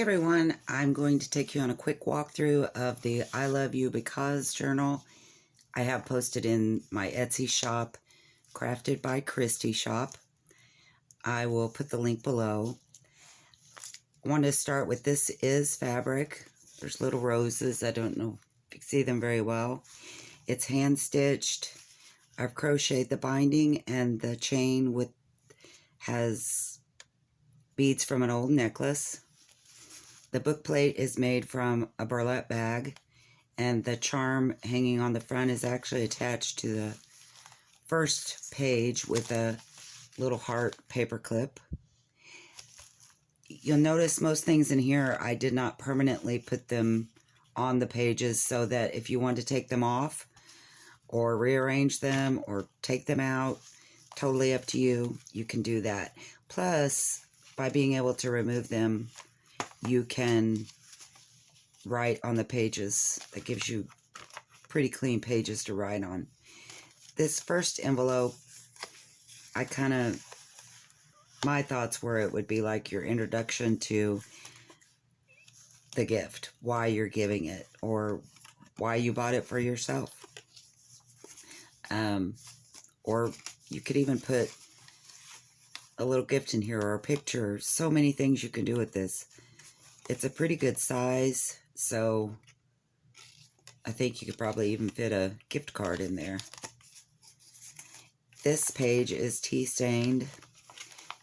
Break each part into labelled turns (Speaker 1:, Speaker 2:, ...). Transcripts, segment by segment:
Speaker 1: Hey everyone, I'm going to take you on a quick walkthrough of the I Love You Because journal. I have posted in my Etsy shop, Crafted by Christy shop. I will put the link below. I want to start with this is fabric. There's little roses. I don't know if you can see them very well. It's hand stitched. I've crocheted the binding, and the chain has beads from an old necklace. The book plate is made from a burlap bag, and the charm hanging on the front is actually attached to the first page with a little heart paper clip. You'll notice most things in here, I did not permanently put them on the pages, so that if you want to take them off or rearrange them or take them out, totally up to you, you can do that. Plus, by being able to remove them, you can write on the pages. That gives you pretty clean pages to write on. This first envelope, my thoughts were it would be like your introduction to the gift, why you're giving it, or why you bought it for yourself. Or you could even put a little gift in here or a picture. So many things you can do with this. It's a pretty good size, so I think you could probably even fit a gift card in there. This page is tea stained.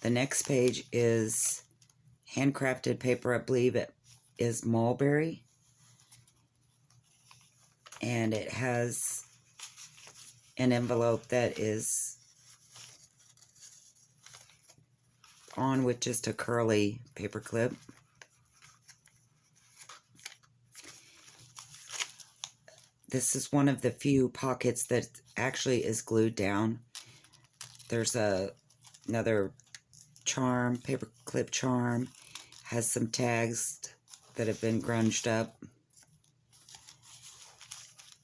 Speaker 1: The next page is handcrafted paper. I believe it is mulberry. And it has an envelope that is on with just a curly paper clip. This is one of the few pockets that actually is glued down. There's another charm, paper clip charm, has some tags that have been grunged up.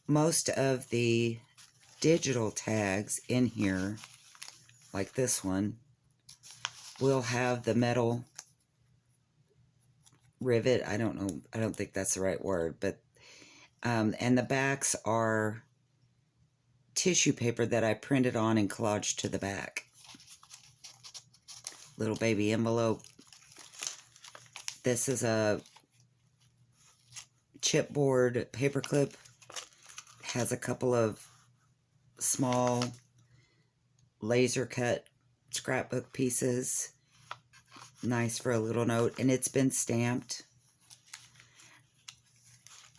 Speaker 1: Most of the digital tags in here, like this one, will have the metal rivet. I don't think that's the right word, but and the backs are tissue paper that I printed on and collaged to the back. Little baby envelope. This is a chipboard paper clip. Has a couple of small laser cut scrapbook pieces. Nice for a little note, and it's been stamped.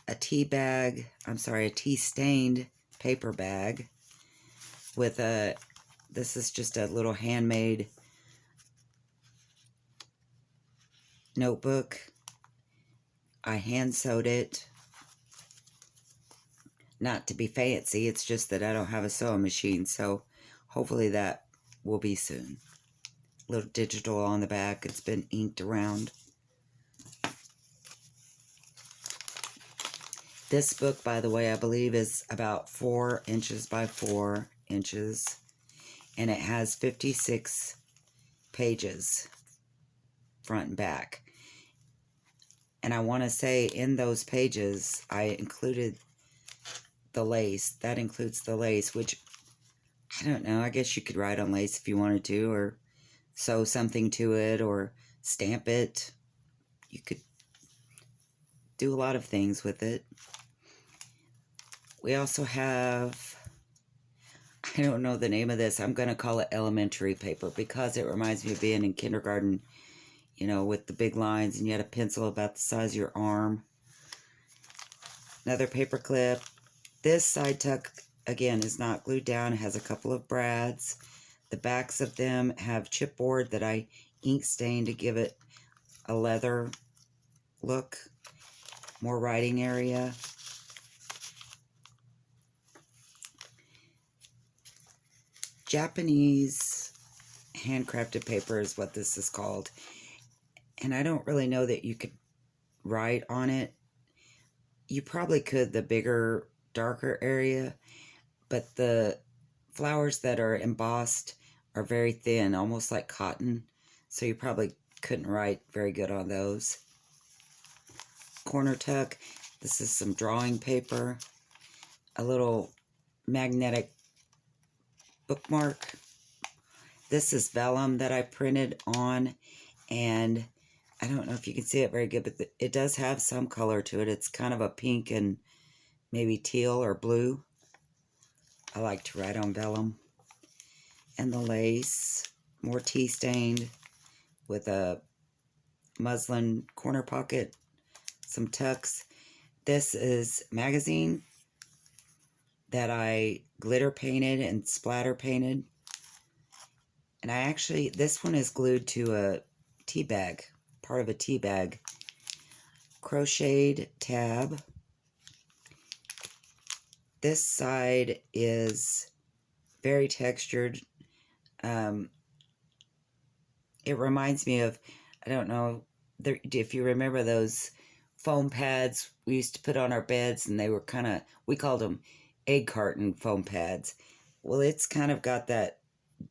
Speaker 1: A tea stained paper bag with this is just a little handmade notebook. I hand sewed it. Not to be fancy, it's just that I don't have a sewing machine, so hopefully that will be soon. Little digital on the back, it's been inked around. This book, by the way, I believe is about 4 inches by 4 inches, and it has 56 pages, front and back. And I want to say in those pages, I included the lace. That includes the lace, which, I don't know, I guess you could write on lace if you wanted to, or sew something to it, or stamp it. You could do a lot of things with it. We also have, I don't know the name of this. I'm going to call it elementary paper because it reminds me of being in kindergarten, you know, with the big lines, and you had a pencil about the size of your arm. Another paper clip. This side tuck, again, is not glued down. It has a couple of brads. The backs of them have chipboard that I ink stained to give it a leather look. More writing area. Japanese handcrafted paper is what this is called. And I don't really know that you could write on it. You probably could, the bigger, darker area, but the flowers that are embossed are very thin, almost like cotton, so you probably couldn't write very good on those. corner tuck. This is some drawing paper. A little magnetic bookmark. This is vellum that I printed on, and I don't know if you can see it very good, but it does have some color to it. It's kind of a pink and maybe teal or blue. I like to write on vellum. And the lace, more tea stained, with a muslin corner pocket, some tucks. This is magazine that I glitter painted and splatter painted. And I actually, this one is glued to a tea bag, part of a tea bag. Crocheted tab. This side is very textured. It reminds me of, I don't know if you remember those foam pads we used to put on our beds, and they were kind of, we called them egg carton foam pads. Well, it's kind of got that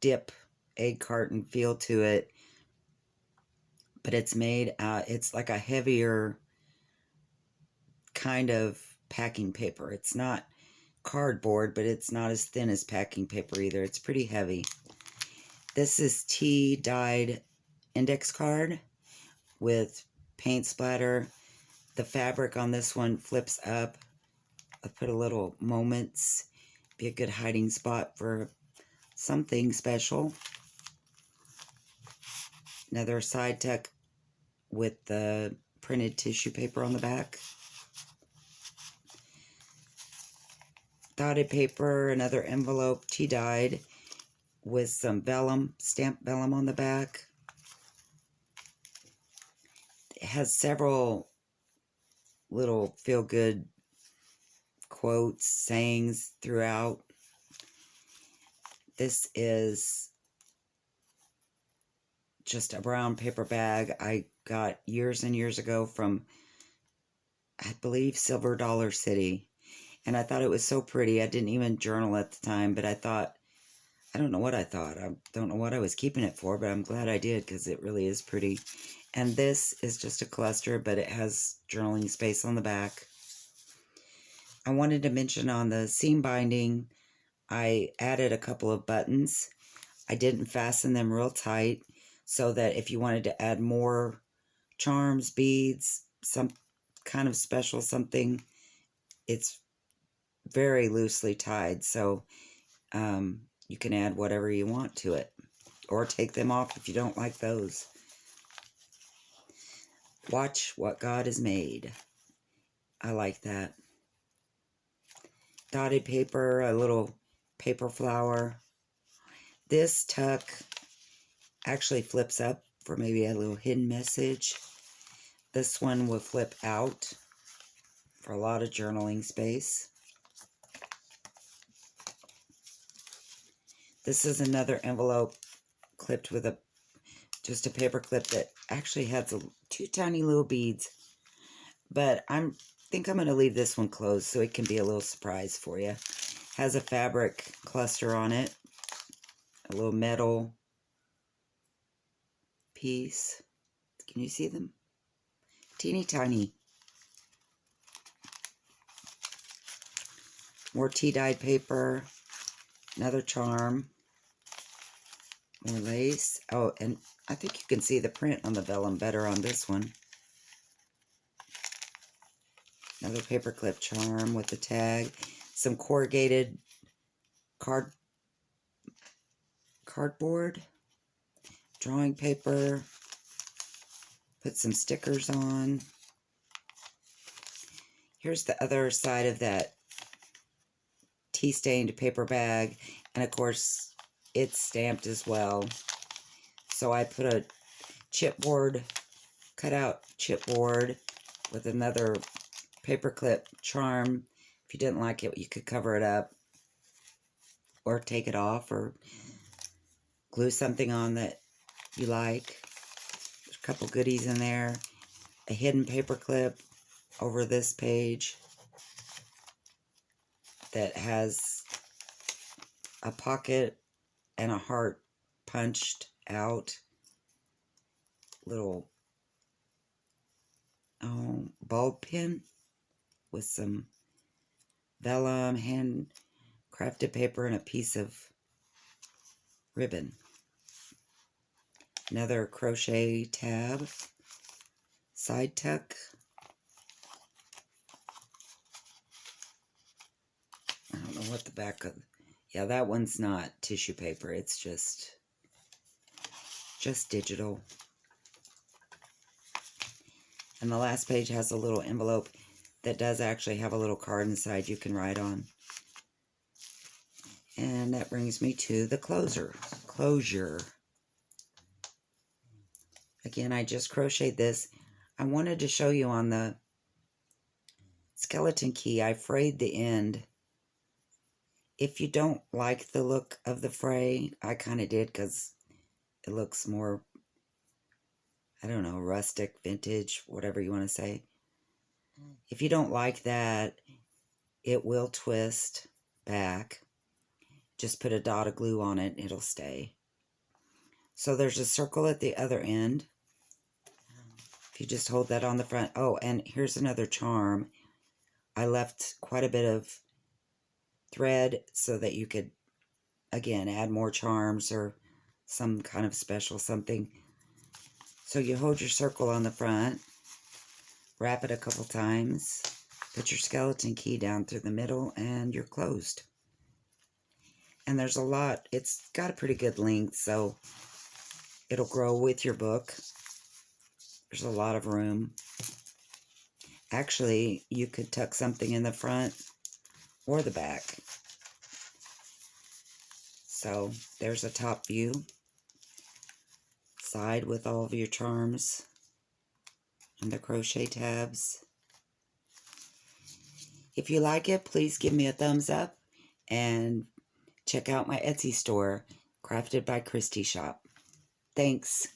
Speaker 1: dip egg carton feel to it, but it's made out, it's like a heavier kind of packing paper. It's not cardboard, but it's not as thin as packing paper either. It's pretty heavy. This is tea dyed index card with paint splatter. The fabric on this one flips up. I put a little moments. Be a good hiding spot for something special. Another side tuck with the printed tissue paper on the back. Dotted paper, another envelope, tea dyed, with some vellum, stamped vellum on the back. It has several little feel-good quotes, sayings throughout. This is just a brown paper bag I got years and years ago from, I believe, Silver Dollar City. And I thought it was so pretty. I didn't even journal at the time, but I thought, I don't know what I thought. I don't know what I was keeping it for, but I'm glad I did because it really is pretty. And this is just a cluster, but it has journaling space on the back. I wanted to mention on the seam binding, I added a couple of buttons. I didn't fasten them real tight so that if you wanted to add more charms, beads, some kind of special something, it's very loosely tied. So you can add whatever you want to it, or take them off if you don't like those. Watch what God has made. I like that. Dotted paper, a little paper flower. This tuck actually flips up for maybe a little hidden message. This one will flip out for a lot of journaling space. This is another envelope clipped with just a paper clip that actually has two tiny little beads. But I think I'm going to leave this one closed so it can be a little surprise for you. Has a fabric cluster on it. A little metal piece. Can you see them? Teeny tiny. More tea-dyed paper. Another charm. More lace. Oh, and I think you can see the print on the vellum better on this one. Another paperclip charm with the tag. Some corrugated cardboard. Drawing paper. Put some stickers on. Here's the other side of that tea-stained paper bag. And of course, it's stamped as well. So I put a chipboard, cut out chipboard with another paperclip charm. If you didn't like it, you could cover it up or take it off or glue something on that you like. There's a couple goodies in there. A hidden paperclip over this page that has a pocket and a heart punched out. Little bulb pin with some vellum, handcrafted paper, and a piece of ribbon. Another crochet tab, side tuck. I don't know what the back of, yeah, that one's not tissue paper. It's just digital. And the last page has a little envelope that does actually have a little card inside you can write on. And that brings me to the closure. Again, I just crocheted this. I wanted to show you on the skeleton key, I frayed the end. If you don't like the look of the fray, I kind of did because it looks more, I don't know, rustic, vintage, whatever you want to say. If you don't like that, it will twist back. Just put a dot of glue on it and it'll stay. So there's a circle at the other end. If you just hold that on the front. Oh, and here's another charm. I left quite a bit of thread so that you could, again, add more charms or some kind of special something. So you hold your circle on the front, wrap it a couple times, put your skeleton key down through the middle, and you're closed. And there's a lot, it's got a pretty good length, so it'll grow with your book. There's a lot of room. Actually, you could tuck something in the front or the back. So there's a top view, side with all of your charms and the crochet tabs. If you like it, please give me a thumbs up and check out my Etsy store, Crafted by Christy Shop. Thanks.